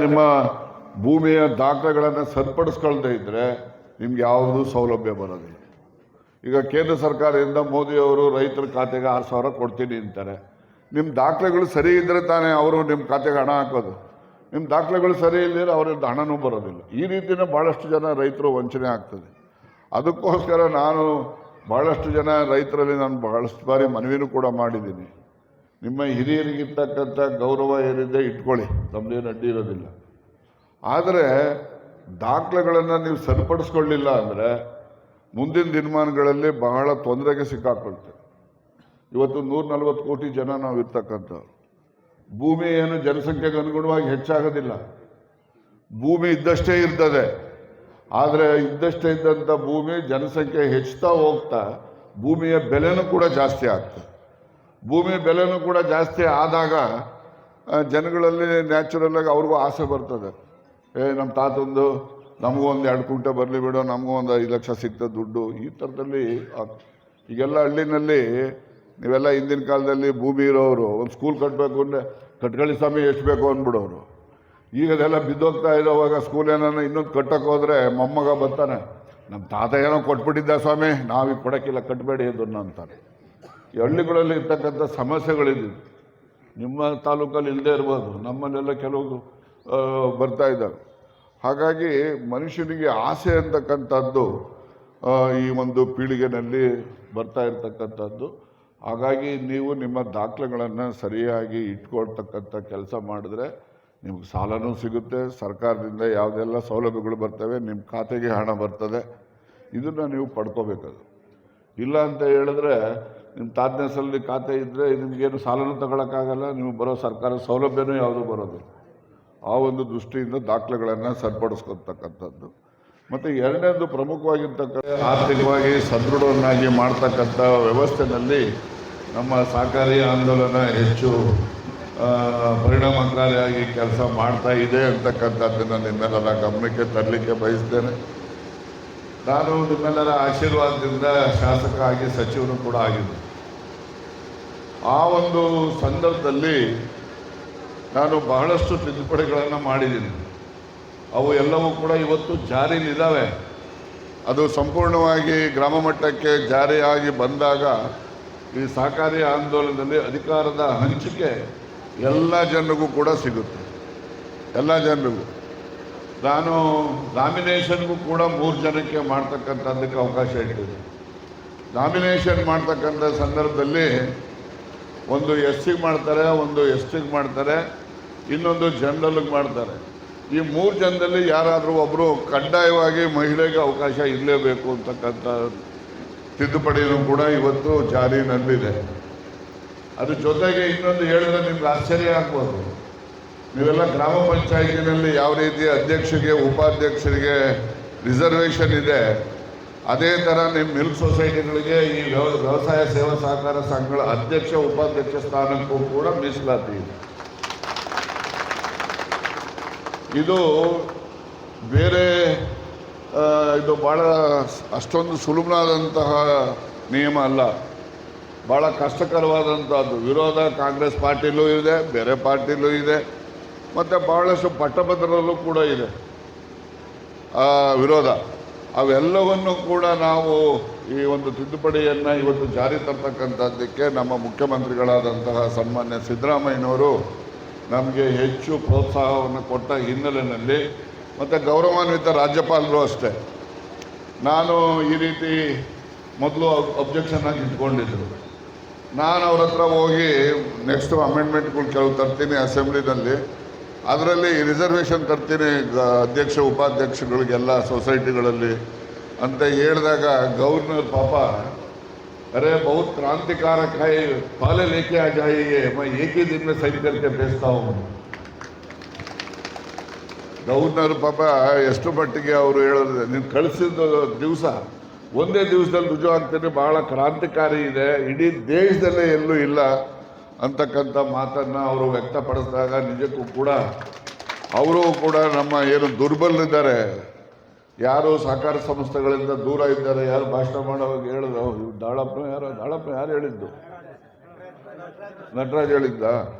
ನಿಮ್ಮ ಭೂಮಿಯ ದಾಖಲೆಗಳನ್ನು ಸರಿಪಡಿಸ್ಕೊಳ್ದೇ ಇದ್ದರೆ ನಿಮ್ಗೆ ಯಾವುದೂ ಸೌಲಭ್ಯ ಬರೋದಿಲ್ಲ. ಈಗ ಕೇಂದ್ರ ಸರ್ಕಾರದಿಂದ ಮೋದಿಯವರು ರೈತರ ಖಾತೆಗೆ 6,000 ಕೊಡ್ತೀನಿ ಅಂತಾರೆ. ನಿಮ್ಮ ದಾಖಲೆಗಳು ಸರಿ ಇದ್ದರೆ ತಾನೇ ಅವರು ನಿಮ್ಮ ಖಾತೆಗೆ ಹಣ ಹಾಕೋದು. ನಿಮ್ಮ ದಾಖಲೆಗಳು ಸರಿ ಇಲ್ಲದಿದ್ರೆ ಅವರಿಂದ ಹಣನೂ ಬರೋದಿಲ್ಲ. ಈ ರೀತಿಯ ಭಾಳಷ್ಟು ಜನ ರೈತರು ವಂಚನೆ ಆಗ್ತದೆ. ಅದಕ್ಕೋಸ್ಕರ ನಾನು ಭಾಳಷ್ಟು ಜನ ರೈತರಲ್ಲಿ ನಾನು ಭಾಳಷ್ಟು ಬಾರಿ ಮನವಿನೂ ಕೂಡ ಮಾಡಿದ್ದೀನಿ. ನಿಮ್ಮ ಹಿರಿಯರಿಗಿರ್ತಕ್ಕಂಥ ಗೌರವ ಏನಿದೆ ಇಟ್ಕೊಳ್ಳಿ, ನಮ್ಮದೇನು ಅಡ್ಡಿ ಇರೋದಿಲ್ಲ. ಆದರೆ ದಾಖಲೆಗಳನ್ನು ನೀವು ಸರಿಪಡಿಸ್ಕೊಳ್ಳಿಲ್ಲ ಅಂದರೆ ಮುಂದಿನ ದಿನಮಾನಗಳಲ್ಲಿ ಬಹಳ ತೊಂದರೆಗೆ ಸಿಕ್ಕಾಕೊಳ್ತೇವೆ. ಇವತ್ತು 140 ಕೋಟಿ ಜನ ನಾವು ಇರ್ತಕ್ಕಂಥವ್ರು. ಭೂಮಿ ಏನು ಜನಸಂಖ್ಯೆಗೆ ಅನುಗುಣವಾಗಿ ಹೆಚ್ಚಾಗೋದಿಲ್ಲ. ಭೂಮಿ ಇದ್ದಷ್ಟೇ ಇರ್ತದೆ. ಆದರೆ ಇದ್ದಷ್ಟೇ ಇದ್ದಂಥ ಭೂಮಿ ಜನಸಂಖ್ಯೆ ಹೆಚ್ಚುತ್ತಾ ಹೋಗ್ತಾ ಭೂಮಿಯ ಬೆಲೆನೂ ಕೂಡ ಜಾಸ್ತಿ ಆಗ್ತದೆ. ಭೂಮಿ ಬೆಲೆನೂ ಕೂಡ ಜಾಸ್ತಿ ಆದಾಗ ಜನಗಳಲ್ಲಿ ನ್ಯಾಚುರಲಾಗಿ ಅವ್ರಿಗೂ ಆಸೆ ಬರ್ತದೆ. ನಮ್ಮ ತಾತಂದು ನಮಗೂ ಒಂದು 2 ಕುಂಟೆ ಬರಲಿ ಬಿಡೋ, ನಮಗೂ ಒಂದು 5 ಲಕ್ಷ ಸಿಗ್ತದೆ ದುಡ್ಡು. ಈ ಥರದಲ್ಲಿ ಈಗೆಲ್ಲ ಹಳ್ಳಿನಲ್ಲಿ ನೀವೆಲ್ಲ ಹಿಂದಿನ ಕಾಲದಲ್ಲಿ ಭೂಮಿ ಇರೋರು ಒಂದು ಸ್ಕೂಲ್ ಕಟ್ಟಬೇಕು ಅಂದರೆ ಕಟ್ಕೊಳ್ಳಿ ಸ್ವಾಮಿ ಎಷ್ಟು ಬೇಕು ಅಂದ್ಬಿಡೋರು. ಈಗ ಅದೆಲ್ಲ ಬಿದ್ದೋಗ್ತಾ ಇರೋವಾಗ ಸ್ಕೂಲ್ ಏನಾನ ಇನ್ನೊಂದು ಕಟ್ಟಕ್ಕೆ ಹೋದರೆ ಮೊಮ್ಮಗ ಬರ್ತಾನೆ, ನಮ್ಮ ತಾತ ಏನೋ ಕೊಟ್ಬಿಟ್ಟಿದ್ದ ಸ್ವಾಮಿ, ನಾವೀಗ ಕೊಡೋಕ್ಕಿಲ್ಲ, ಕಟ್ಟಬೇಡಿ ಅದನ್ನು ಅಂತಾನೆ. ಈ ಹಳ್ಳಿಗಳಲ್ಲಿ ಇರ್ತಕ್ಕಂಥ ಸಮಸ್ಯೆಗಳಿದ್ದೀವಿ. ನಿಮ್ಮ ತಾಲೂಕಲ್ಲಿ ಇಲ್ಲದೆ ಇರ್ಬೋದು, ನಮ್ಮಲ್ಲೆಲ್ಲ ಕೆಲವು ಬರ್ತಾ ಇದ್ದಾವೆ. ಹಾಗಾಗಿ ಮನುಷ್ಯನಿಗೆ ಆಸೆ ಅಂತಕ್ಕಂಥದ್ದು ಈ ಒಂದು ಪೀಳಿಗೆನಲ್ಲಿ ಬರ್ತಾ ಇರ್ತಕ್ಕಂಥದ್ದು. ಹಾಗಾಗಿ ನೀವು ನಿಮ್ಮ ದಾಖಲೆಗಳನ್ನು ಸರಿಯಾಗಿ ಇಟ್ಕೊಳ್ತಕ್ಕಂಥ ಕೆಲಸ ಮಾಡಿದ್ರೆ ನಿಮ್ಗೆ ಸಾಲನೂ ಸಿಗುತ್ತೆ, ಸರ್ಕಾರದಿಂದ ಯಾವುದೆಲ್ಲ ಸೌಲಭ್ಯಗಳು ಬರ್ತವೆ, ನಿಮ್ಮ ಖಾತೆಗೆ ಹಣ ಬರ್ತದೆ. ಇದನ್ನು ನೀವು ಪಡ್ಕೋಬೇಕದು. ಇಲ್ಲ ಅಂತ ಹೇಳಿದ್ರೆ ನಿಮ್ಮ ತಾತನ ಹೆಸರಲ್ಲಿ ಖಾತೆ ಇದ್ದರೆ ನಿಮಗೇನು ಸಾಲನೂ ತಗೊಳಕ್ಕಾಗಲ್ಲ, ನೀವು ಬರೋ ಸರ್ಕಾರ ಸೌಲಭ್ಯನೂ ಯಾವುದೂ ಬರೋದಿಲ್ಲ. ಆ ಒಂದು ದೃಷ್ಟಿಯಿಂದ ದಾಖಲೆಗಳನ್ನು ಸರಿಪಡಿಸ್ಕೊಳ್ತಕ್ಕಂಥದ್ದು. ಮತ್ತು ಎರಡನೇದು ಪ್ರಮುಖವಾಗಿರ್ತಕ್ಕಂಥ ಆರ್ಥಿಕವಾಗಿ ಸದೃಢವನ್ನಾಗಿ ಮಾಡ್ತಕ್ಕಂಥ ವ್ಯವಸ್ಥೆಯಲ್ಲಿ ನಮ್ಮ ಸಹಕಾರಿ ಆಂದೋಲನ ಹೆಚ್ಚು ಪರಿಣಾಮಕಾರಿಯಾಗಿ ಕೆಲಸ ಮಾಡ್ತಾ ಇದೆ ಅಂತಕ್ಕಂಥದ್ದನ್ನು ನಿಮ್ಮೆಲ್ಲರ ಗಮನಕ್ಕೆ ತರಲಿಕ್ಕೆ ಬಯಸ್ತೇನೆ. ನಾನು ನಿಮ್ಮೆಲ್ಲರ ಆಶೀರ್ವಾದದಿಂದ ಶಾಸಕ ಆಗಿ ಸಚಿವರು ಕೂಡ ಆಗಿದ್ದೆ. ಆ ಒಂದು ಸಂದರ್ಭದಲ್ಲಿ ನಾನು ಬಹಳಷ್ಟು ತಿದ್ದುಪಡಿಗಳನ್ನು ಮಾಡಿದ್ದೀನಿ. ಅವು ಎಲ್ಲವೂ ಕೂಡ ಇವತ್ತು ಜಾರಿಯಲ್ಲಿದ್ದಾವೆ. ಅದು ಸಂಪೂರ್ಣವಾಗಿ ಗ್ರಾಮ ಮಟ್ಟಕ್ಕೆ ಜಾರಿಯಾಗಿ ಬಂದಾಗ ಈ ಸಹಕಾರಿ ಆಂದೋಲನದಲ್ಲಿ ಅಧಿಕಾರದ ಹಂಚಿಕೆ ಎಲ್ಲ ಜನರಿಗೂ ಕೂಡ ಸಿಗುತ್ತೆ. ಎಲ್ಲ ಜನರಿಗೂ. ನಾನು ನಾಮಿನೇಷನ್ಗೂ ಕೂಡ 3 ಜನಕ್ಕೆ ಮಾಡ್ತಕ್ಕಂಥದ್ದಕ್ಕೆ ಅವಕಾಶ ಇಟ್ಟಿದ್ದೆ. ನಾಮಿನೇಷನ್ ಮಾಡ್ತಕ್ಕಂಥ ಸಂದರ್ಭದಲ್ಲಿ ಒಂದು SC ಮಾಡ್ತಾರೆ, ಒಂದು ST ಮಾಡ್ತಾರೆ, ಇನ್ನೊಂದು ಜನರಲ್ಗೆ ಮಾಡ್ತಾರೆ. ಈ 3 ಜನದಲ್ಲಿ ಯಾರಾದರೂ ಒಬ್ಬರು ಕಡ್ಡಾಯವಾಗಿ ಮಹಿಳೆಗೆ ಅವಕಾಶ ಇರಲೇಬೇಕು ಅಂತಕ್ಕಂಥ ತಿದ್ದುಪಡಿಯೂ ಕೂಡ ಇವತ್ತು ಜಾರಿನಲ್ಲಿದೆ. ಅದ್ರ ಜೊತೆಗೆ ಇನ್ನೊಂದು ಹೇಳಿದ್ರೆ ನಿಮ್ಗೆ ಆಶ್ಚರ್ಯ ಆಗ್ಬೋದು. ನೀವೆಲ್ಲ ಗ್ರಾಮ ಪಂಚಾಯತಿನಲ್ಲಿ ಯಾವ ರೀತಿ ಅಧ್ಯಕ್ಷರಿಗೆ ಉಪಾಧ್ಯಕ್ಷರಿಗೆ ರಿಸರ್ವೇಷನ್ ಇದೆ, ಅದೇ ಥರ ನಿಮ್ಮ ಮಿಲ್ಕ್ ಸೊಸೈಟಿಗಳಿಗೆ ಈ ವ್ಯವಸಾಯ ಸೇವಾ ಸಹಕಾರ ಸಂಘಗಳ ಅಧ್ಯಕ್ಷ ಉಪಾಧ್ಯಕ್ಷ ಸ್ಥಾನಕ್ಕೂ ಕೂಡ ಮೀಸಲಾತಿ ಇದೆ. ಇದು ಬೇರೆ ಇದು ಭಾಳ ಅಷ್ಟೊಂದು ಸುಲಭವಾದಂತಹ ನಿಯಮ ಅಲ್ಲ, ಭಾಳ ಕಷ್ಟಕರವಾದಂಥದ್ದು. ವಿರೋಧ ಕಾಂಗ್ರೆಸ್ ಪಾರ್ಟಿಲೂ ಇದೆ, ಬೇರೆ ಪಾರ್ಟಿಲೂ ಇದೆ, ಮತ್ತು ಭಾಳಷ್ಟು ಪಟ್ಟಭದ್ರಲ್ಲೂ ಕೂಡ ಇದೆ ವಿರೋಧ. ಅವೆಲ್ಲವನ್ನು ಕೂಡ ನಾವು ಈ ಒಂದು ತಿದ್ದುಪಡಿಯನ್ನು ಇವತ್ತು ಜಾರಿ ತರ್ತಕ್ಕಂಥದ್ದಕ್ಕೆ ನಮ್ಮ ಮುಖ್ಯಮಂತ್ರಿಗಳಾದಂತಹ ಸನ್ಮಾನ್ಯ ಸಿದ್ದರಾಮಯ್ಯನವರು ನಮಗೆ ಹೆಚ್ಚು ಪ್ರೋತ್ಸಾಹವನ್ನು ಕೊಟ್ಟ ಹಿನ್ನೆಲೆಯಲ್ಲಿ, ಮತ್ತು ಗೌರವಾನ್ವಿತ ರಾಜ್ಯಪಾಲರು ಅಷ್ಟೇ. ನಾನು ಈ ರೀತಿ ಮೊದಲು ಅಬ್ಜೆಕ್ಷನ್ ಆಗಿ ಇಟ್ಕೊಂಡಿದ್ದರು. ನಾನು ಅವ್ರ ಹತ್ರ ಹೋಗಿ ನೆಕ್ಸ್ಟ್ ಅಮೆಂಡ್ಮೆಂಟ್ಗಳು ಕೆಲವು ತರ್ತೀನಿ ಅಸೆಂಬ್ಲಿನಲ್ಲಿ, ಅದರಲ್ಲಿ ರಿಸರ್ವೇಷನ್ ತರ್ತೀನಿ ಅಧ್ಯಕ್ಷ ಉಪಾಧ್ಯಕ್ಷಗಳಿಗೆಲ್ಲ ಸೊಸೈಟಿಗಳಲ್ಲಿ ಅಂತ ಹೇಳಿದಾಗ ಗವರ್ನರ್ ಪಾಪ अरे बहुत क्रांतिकारक है, पहले लेके आ जाइए, मैं एक ही दिन में सही करके भेजता हूँ. ಗವರ್ನರ್ ಪಾಪ ಎಷ್ಟು ಮಟ್ಟಿಗೆ ಅವರು ಹೇಳಿದ್ರೆ, ನೀನು ಕಳಿಸಿದ ದಿವಸ ಒಂದೇ ದಿವಸದಲ್ಲಿ ರುಜು ಆಗ್ತದೆ, ಭಾಳ ಕ್ರಾಂತಿಕಾರಿ ಇದೆ, ಇಡೀ ದೇಶದಲ್ಲೇ ಎಲ್ಲೂ ಇಲ್ಲ ಅಂತಕ್ಕಂಥ ಮಾತನ್ನು ಅವರು ವ್ಯಕ್ತಪಡಿಸಿದಾಗ ನಿಜಕ್ಕೂ ಕೂಡ ಅವರು ಕೂಡ ನಮ್ಮ ಏನು ದುರ್ಬಲರಿದ್ದಾರೆ, ಯಾರು ಸಹಕಾರ ಸಂಸ್ಥೆಗಳಿಂದ ದೂರ ಇದ್ದಾರೆ, ಯಾರು ಭಾಷಣ ಮಾಡೋವಾಗ ಹೇಳಿದ್ರು, ದಾಳಪ್ಪ ಯಾರು ಹೇಳಿದ್ದು, ನಟರಾಜ್ ಹೇಳಿದ್ದ,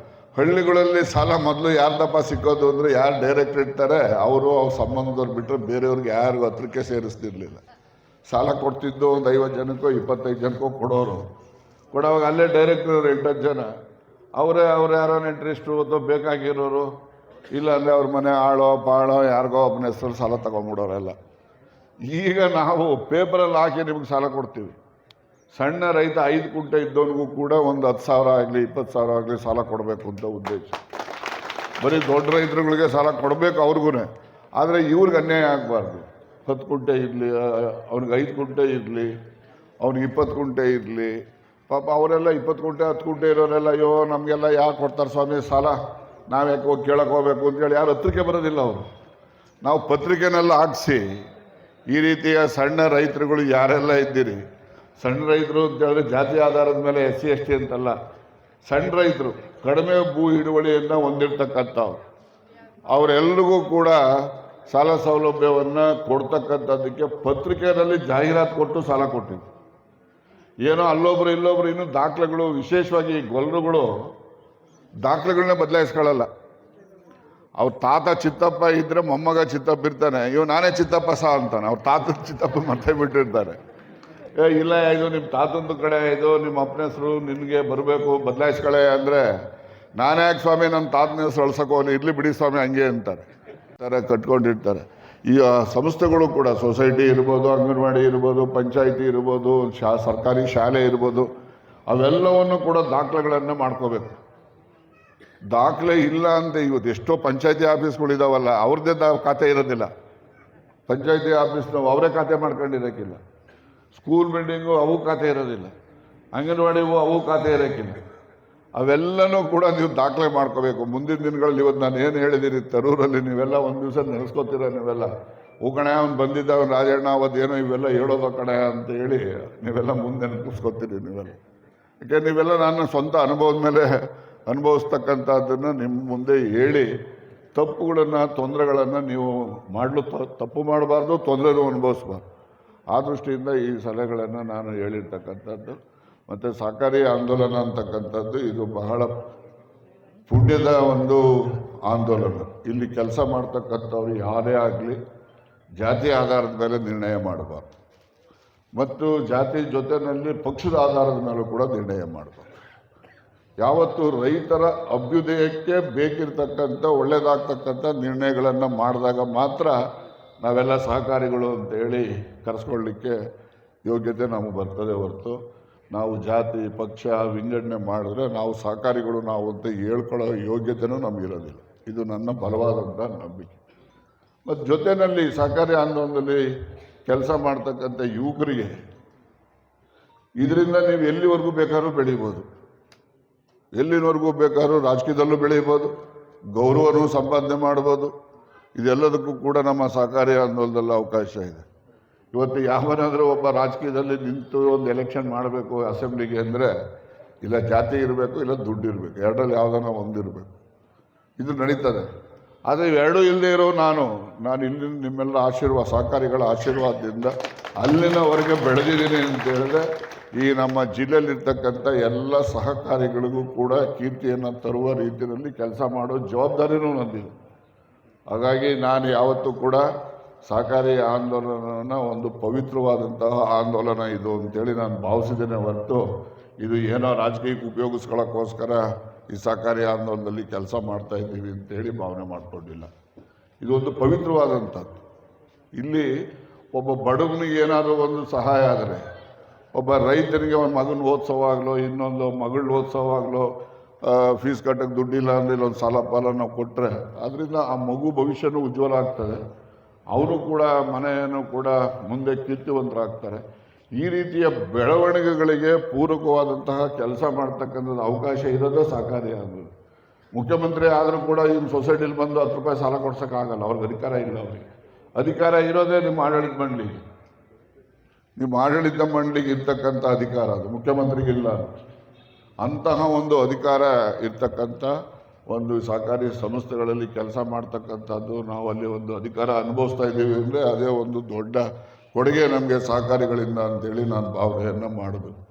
ಹಳ್ಳಿಗಳಲ್ಲಿ ಸಾಲ ಮೊದಲು ಯಾರ್ದಪ್ಪ ಸಿಕ್ಕೋದು ಅಂದರೆ ಯಾರು ಡೈರೆಕ್ಟ್ ಇರ್ತಾರೆ ಅವರು ಅವ್ರ ಸಂಬಂಧದವ್ರು ಬಿಟ್ಟರೆ ಬೇರೆಯವ್ರಿಗೆ ಯಾರಿಗೂ ಹತ್ರಕ್ಕೆ ಸೇರಿಸ್ತಿರ್ಲಿಲ್ಲ. ಸಾಲ ಕೊಡ್ತಿದ್ದು ಒಂದು 50 ಜನಕ್ಕೋ 25 ಜನಕ್ಕೋ ಕೊಡೋವಾಗ ಅಲ್ಲೇ ಡೈರೆಕ್ಟರ್ 8-10 ಜನ ಅವರೇ ಯಾರೋ ಇಂಟ್ರೆಸ್ಟು ಅಥವಾ ಬೇಕಾಗಿರೋರು, ಇಲ್ಲ ಅಂದರೆ ಅವ್ರ ಮನೆ ಆಳೋ ಪಾಳೋ ಯಾರಿಗೋ ಒಬ್ಬನ ಹೆಸರಲ್ಲಿ ಸಾಲ ತೊಗೊಂಬಿಡೋರೆಲ್ಲ. ಈಗ ನಾವು ಪೇಪರಲ್ಲಿ ಹಾಕಿ ನಿಮ್ಗೆ ಸಾಲ ಕೊಡ್ತೀವಿ. ಸಣ್ಣ ರೈತ 5 ಕುಂಟೆ ಇದ್ದವನಿಗೂ ಕೂಡ ಒಂದು 10,000 ಆಗಲಿ 20,000 ಆಗಲಿ ಸಾಲ ಕೊಡಬೇಕು ಅಂತ ಉದ್ದೇಶ. ಬರೀ ದೊಡ್ಡ ರೈತರುಗಳಿಗೆ ಸಾಲ ಕೊಡಬೇಕು ಅವ್ರಿಗೂ, ಆದರೆ ಇವ್ರಿಗೆ ಅನ್ಯಾಯ ಆಗಬಾರ್ದು. 10 ಕುಂಟೆ ಇರಲಿ, ಅವ್ನಿಗೆ 5 ಕುಂಟೆ ಇರಲಿ, ಅವ್ನಿಗೆ 20 ಕುಂಟೆ ಇರಲಿ. ಪಾಪ ಅವರೆಲ್ಲ 20 ಕುಂಟೆ 10 ಕುಂಟೆ ಇರೋರೆಲ್ಲ ಅಯ್ಯೋ ನಮಗೆಲ್ಲ ಯಾಕೆ ಕೊಡ್ತಾರೆ ಸ್ವಾಮಿ ಸಾಲ, ನಾವು ಯಾಕೆ ಹೋಗಿ ಕೇಳಕ್ಕೆ ಹೋಗ್ಬೇಕು ಅಂತೇಳಿ ಯಾರು ಹತ್ರಕ್ಕೆ ಬರೋದಿಲ್ಲ. ಅವರು ನಾವು ಪತ್ರಿಕೆನೆಲ್ಲ ಹಾಕಿಸಿ ಈ ರೀತಿಯ ಸಣ್ಣ ರೈತರುಗಳು ಯಾರೆಲ್ಲ ಇದ್ದೀರಿ, ಸಣ್ಣ ರೈತರು ಅಂತ ಹೇಳಿದ್ರೆ ಜಾತಿ ಆಧಾರದ ಮೇಲೆ SC ST ಅಂತಲ್ಲ, ಸಣ್ಣ ರೈತರು ಕಡಿಮೆ ಭೂ ಹಿಡುವಳಿಯನ್ನು ಹೊಂದಿರ್ತಕ್ಕಂಥವ್ರು ಅವರೆಲ್ಲರಿಗೂ ಕೂಡ ಸಾಲ ಸೌಲಭ್ಯವನ್ನು ಕೊಡ್ತಕ್ಕಂಥದ್ದಕ್ಕೆ ಪತ್ರಿಕೆಯಲ್ಲಿ ಜಾಹೀರಾತು ಕೊಟ್ಟು ಸಾಲ ಕೊಟ್ಟಿದ್ದು. ಏನೋ ಅಲ್ಲೊಬ್ರು ಇಲ್ಲೊಬ್ರು ಇನ್ನೂ ದಾಖಲೆಗಳು, ವಿಶೇಷವಾಗಿ ಈ ಗೊಲ್ಲರುಗಳು ದಾಖಲೆಗಳನ್ನ ಬದಲಾಯಿಸ್ಕೊಳ್ಳಲ್ಲ. ಅವ್ರ ತಾತ ಚಿತ್ತಪ್ಪ ಇದ್ದರೆ ಮೊಮ್ಮಗ ಚಿತ್ತಪ್ಪ ಇರ್ತಾನೆ, ನಾನೇ ಚಿತ್ತಪ್ಪ ಅಂತಾನೆ. ಅವ್ರ ತಾತನ ಚಿತ್ತಪ್ಪ ಮತ್ತೆ ಬಿಟ್ಟಿರ್ತಾರೆ. ಇಲ್ಲ ಇದು ನಿಮ್ಮ ತಾತಂದು ಕಡೆ, ಇದು ನಿಮ್ಮ ಅಪ್ಪನ ಹೆಸರು ನಿನಗೆ ಬರಬೇಕು ಬದಲಾಯಿಸ್ಕಳೆ ಅಂದರೆ ನಾನೇ ಯಾಕೆ ಸ್ವಾಮಿ ನನ್ನ ತಾತನ ಹೆಸರು ಅಳ್ಸೋಕೋನು, ಇರಲಿ ಬಿಡಿ ಸ್ವಾಮಿ ಹಂಗೆ ಅಂತಾರೆ. ಥರ ಕಟ್ಕೊಂಡಿರ್ತಾರೆ. ಈ ಸಂಸ್ಥೆಗಳು ಕೂಡ ಸೊಸೈಟಿ ಇರ್ಬೋದು, ಅಂಗನವಾಡಿ ಇರ್ಬೋದು, ಪಂಚಾಯಿತಿ ಇರ್ಬೋದು, ಸರ್ಕಾರಿ ಶಾಲೆ ಇರ್ಬೋದು, ಅವೆಲ್ಲವನ್ನು ಕೂಡ ದಾಖಲೆಗಳನ್ನು ಮಾಡ್ಕೋಬೇಕು. ದಾಖಲೆ ಇಲ್ಲ ಅಂತ ಇವತ್ತು ಎಷ್ಟೋ ಪಂಚಾಯಿತಿ ಆಫೀಸ್ಗಳಿದಾವಲ್ಲ, ಅವ್ರದ್ದೇ ಖಾತೆ ಇರೋದಿಲ್ಲ. ಪಂಚಾಯಿತಿ ಆಫೀಸ್ನವು ಅವರೇ ಖಾತೆ ಮಾಡ್ಕೊಂಡಿರೋಕ್ಕಿಲ್ಲ. ಸ್ಕೂಲ್ ಬಿಲ್ಡಿಂಗು ಅವು ಖಾತೆ ಇರೋದಿಲ್ಲ, ಅಂಗನವಾಡಿಗೂ ಅವು ಖಾತೆ ಇರೋಕ್ಕಿಲ್ಲ. ಅವೆಲ್ಲನೂ ಕೂಡ ನೀವು ದಾಖಲೆ ಮಾಡ್ಕೋಬೇಕು. ಮುಂದಿನ ದಿನಗಳಲ್ಲಿ ಇವತ್ತು ನಾನು ಏನು ಹೇಳಿದ್ದೀನಿ ತರೂರಲ್ಲಿ ನೀವೆಲ್ಲ ಒಂದು ದಿವಸ ನೆನೆಸ್ಕೋತೀರ. ನೀವೆಲ್ಲ ಕಣೆ ಅವ್ನು ಬಂದಿದ್ದ ಅವ್ನು ರಾಜಣ್ಣ ಅವತ್ತೇನೋ ಇವೆಲ್ಲ ಹೇಳೋದು ಕಣೆ ಅಂತ ಹೇಳಿ ನೀವೆಲ್ಲ ಮುಂದೆ ನೆನಪಿಸ್ಕೋತೀರಿ. ನೀವೆಲ್ಲ ಯಾಕೆ ನೀವೆಲ್ಲ ನನ್ನ ಸ್ವಂತ ಅನುಭವದ ಮೇಲೆ ಅನುಭವಿಸ್ತಕ್ಕಂಥದ್ದನ್ನು ನಿಮ್ಮ ಮುಂದೆ ಹೇಳಿ ತಪ್ಪುಗಳನ್ನು ತೊಂದರೆಗಳನ್ನು ನೀವು ತಪ್ಪು ಮಾಡಬಾರ್ದು, ತೊಂದರೆನೂ ಅನುಭವಿಸ್ಬಾರ್ದು. ಆ ದೃಷ್ಟಿಯಿಂದ ಈ ಸಲಹೆಗಳನ್ನು ನಾನು ಹೇಳಿರ್ತಕ್ಕಂಥದ್ದು. ಮತ್ತು ಸಹಕಾರಿ ಆಂದೋಲನ ಅಂತಕ್ಕಂಥದ್ದು ಇದು ಬಹಳ ಪುಣ್ಯದ ಒಂದು ಆಂದೋಲನ. ಇಲ್ಲಿ ಕೆಲಸ ಮಾಡ್ತಕ್ಕಂಥವ್ರು ಯಾರೇ ಆಗಲಿ ಜಾತಿ ಆಧಾರದ ಮೇಲೆ ನಿರ್ಣಯ ಮಾಡಬಾರ್ದು, ಮತ್ತು ಜಾತಿ ಜೊತೆಯಲ್ಲಿ ಪಕ್ಷದ ಆಧಾರದ ಮೇಲೂ ಕೂಡ ನಿರ್ಣಯ ಮಾಡಬಾರ್ದು. ಯಾವತ್ತು ರೈತರ ಅಭ್ಯುದಯಕ್ಕೆ ಬೇಕಿರ್ತಕ್ಕಂಥ ಒಳ್ಳೆಯದಾಗ್ತಕ್ಕಂಥ ನಿರ್ಣಯಗಳನ್ನು ಮಾಡಿದಾಗ ಮಾತ್ರ ನಾವೆಲ್ಲ ಸಹಕಾರಿಗಳು ಅಂತೇಳಿ ಕರೆಸ್ಕೊಳ್ಳಿಕ್ಕೆ ಯೋಗ್ಯತೆ ನಮಗೆ ಬರ್ತದೆ. ಹೊರತು ನಾವು ಜಾತಿ ಪಕ್ಷ ವಿಂಗಡಣೆ ಮಾಡಿದ್ರೆ ನಾವು ಸಹಕಾರಿಗಳು ನಾವು ಅಂತ ಹೇಳ್ಕೊಳ್ಳೋ ಯೋಗ್ಯತೆಯೂ ನಮಗಿರೋದಿಲ್ಲ. ಇದು ನನ್ನ ಬಲವಾದಂಥ ನಂಬಿಕೆ. ಮತ್ತು ಜೊತೆಯಲ್ಲಿ ಸಹಕಾರಿ ಆಂದೋಲನದಲ್ಲಿ ಕೆಲಸ ಮಾಡ್ತಕ್ಕಂಥ ಯುವಕರಿಗೆ ಇದರಿಂದ ನೀವು ಎಲ್ಲಿವರೆಗೂ ಬೇಕಾದ್ರೂ ಬೆಳೀಬೋದು, ಎಲ್ಲಿವರೆಗೂ ಬೇಕಾದ್ರೂ ರಾಜಕೀಯದಲ್ಲೂ ಬೆಳೀಬೋದು, ಗೌರವನೂ ಸಂಪಾದನೆ ಮಾಡ್ಬೋದು. ಇದೆಲ್ಲದಕ್ಕೂ ಕೂಡ ನಮ್ಮ ಸಹಕಾರಿ ಆಂದೋಲನದಲ್ಲಿ ಅವಕಾಶ ಇದೆ. ಇವತ್ತು ಯಾವನಾದರೂ ಒಬ್ಬ ರಾಜಕೀಯದಲ್ಲಿ ನಿಂತು ಒಂದು ಎಲೆಕ್ಷನ್ ಮಾಡಬೇಕು ಅಸೆಂಬ್ಲಿಗೆ ಅಂದರೆ ಇಲ್ಲ ಜಾತಿ ಇರಬೇಕು, ಇಲ್ಲ ದುಡ್ಡು ಇರಬೇಕು, ಎರಡರಲ್ಲಿ ಯಾವುದನ್ನ ಒಂದಿರಬೇಕು. ಇದು ನಡೀತದೆ. ಆದರೆ ಇವೆರಡೂ ಇಲ್ಲದೆ ಇರೋ ನಾನು ಇಲ್ಲಿ ನಿಮ್ಮೆಲ್ಲ ಸಹಕಾರಿಗಳ ಆಶೀರ್ವಾದದಿಂದ ಅಲ್ಲಿನವರೆಗೆ ಬೆಳೆದಿದ್ದೀನಿ ಅಂತ ಹೇಳಿದ್ರೆ ಈ ನಮ್ಮ ಜಿಲ್ಲೆಯಲ್ಲಿರ್ತಕ್ಕಂಥ ಎಲ್ಲ ಸಹಕಾರಿಗಳಿಗೂ ಕೂಡ ಕೀರ್ತಿಯನ್ನು ತರುವ ರೀತಿಯಲ್ಲಿ ಕೆಲಸ ಮಾಡೋ ಜವಾಬ್ದಾರಿನೂ ನಂದಿದೆ. ಹಾಗಾಗಿ ನಾನು ಯಾವತ್ತೂ ಕೂಡ ಸಹಕಾರಿ ಆಂದೋಲನನ ಒಂದು ಪವಿತ್ರವಾದಂತಹ ಆಂದೋಲನ ಇದು ಅಂತೇಳಿ ನಾನು ಭಾವಿಸಿದ್ದೇನೆ ಹೊರತು ಇದು ಏನೋ ರಾಜಕೀಯಕ್ಕೆ ಉಪಯೋಗಿಸ್ಕೊಳ್ಳೋಕ್ಕೋಸ್ಕರ ಈ ಸಹಕಾರಿ ಆಂದೋಲನದಲ್ಲಿ ಕೆಲಸ ಮಾಡ್ತಾ ಇದ್ದೀವಿ ಅಂತೇಳಿ ಭಾವನೆ ಮಾಡಿಕೊಂಡಿಲ್ಲ. ಇದೊಂದು ಪವಿತ್ರವಾದಂಥದ್ದು. ಇಲ್ಲಿ ಒಬ್ಬ ಬಡವನಿಗೆ ಏನಾದರೂ ಒಂದು ಸಹಾಯ ಆದರೆ, ಒಬ್ಬ ರೈತನಿಗೆ ಒಂದು ಮಗನ ಓದಿಸೋವಾಗಲೋ ಇನ್ನೊಂದು ಮಗಳ ಓದಿಸೋವಾಗಲೋ ಫೀಸ್ ಕಟ್ಟಕ್ಕೆ ದುಡ್ಡಿಲ್ಲ ಅಂದರೆ ಇಲ್ಲೊಂದು ಸಾಲ ಪಾಲ ನಾವು ಕೊಟ್ಟರೆ ಅದರಿಂದ ಆ ಮಗು ಭವಿಷ್ಯನೂ ಉಜ್ವಲ ಆಗ್ತದೆ, ಅವರು ಕೂಡ ಮನೆಯನ್ನು ಕೂಡ ಮುಂದೆ ಕೀರ್ತಿವಂತರಾಗ್ತಾರೆ. ಈ ರೀತಿಯ ಬೆಳವಣಿಗೆಗಳಿಗೆ ಪೂರಕವಾದಂತಹ ಕೆಲಸ ಮಾಡ್ತಕ್ಕಂಥದ್ದು ಅವಕಾಶ ಇರೋದೇ ಸಹಕಾರಿ ಆಂದೋಲನ. ಮುಖ್ಯಮಂತ್ರಿ ಆದರೂ ಕೂಡ ನಿಮ್ಮ ಸೊಸೈಟಿಲಿ ಬಂದು 10 ರೂಪಾಯಿ ಸಾಲ ಕೊಡ್ಸೋಕ್ಕಾಗಲ್ಲ, ಅವ್ರಿಗೆ ಅಧಿಕಾರ ಇಲ್ಲ. ಅವರಿಗೆ ಅಧಿಕಾರ ಇರೋದೇ ನಿಮ್ಮ ಆಡಳಿತ ಮಂಡಳಿಗೆ. ನಿಮ್ಮ ಆಡಳಿತ ಮಂಡಳಿಗೆ ಇರ್ತಕ್ಕಂಥ ಅಧಿಕಾರ ಅದು ಮುಖ್ಯಮಂತ್ರಿಗಿಲ್ಲ. ಅಂತಹ ಒಂದು ಅಧಿಕಾರ ಇರ್ತಕ್ಕಂಥ ಒಂದು ಸಹಕಾರಿ ಸಂಸ್ಥೆಗಳಲ್ಲಿ ಕೆಲಸ ಮಾಡ್ತಕ್ಕಂಥದ್ದು, ನಾವು ಅಲ್ಲಿ ಒಂದು ಅಧಿಕಾರ ಅನುಭವಿಸ್ತಾ ಇದ್ದೀವಿ ಅಂದರೆ ಅದೇ ಒಂದು ದೊಡ್ಡ ಕೊಡುಗೆ ನಮಗೆ ಸಹಕಾರಿಗಳಿಂದ ಅಂತೇಳಿ ನಾನು ಭಾವನೆಯನ್ನು ಮಾಡಬೇಕು.